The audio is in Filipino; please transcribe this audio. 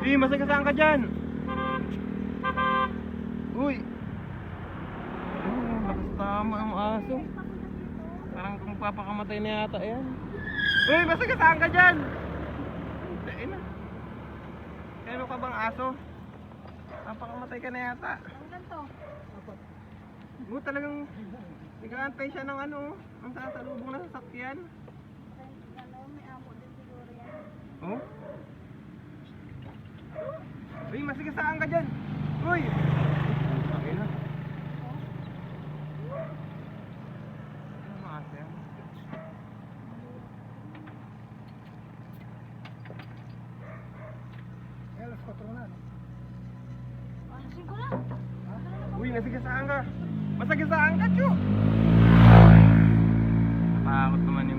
Masagasaan ka dyan. Uy. Lakas tama ang aso. Parang kung papakamatay na yata yan. Uy, masagasaan ka dyan. Dahil na. Kaya ka bang aso? Papakamatay ka na yata. Hanggang to. Talagang nag-aantay siya ng ano, ang sasalubong na sasakyan. May amo din siguro yan. Oh? Uy, masigasaan ka dyan. Uy! Ay na. Ano mga asa yan? Alas 4 na. Alasin ko na. Uy, nasigasaan ka. Masagasaan ka, Chu! Natakot naman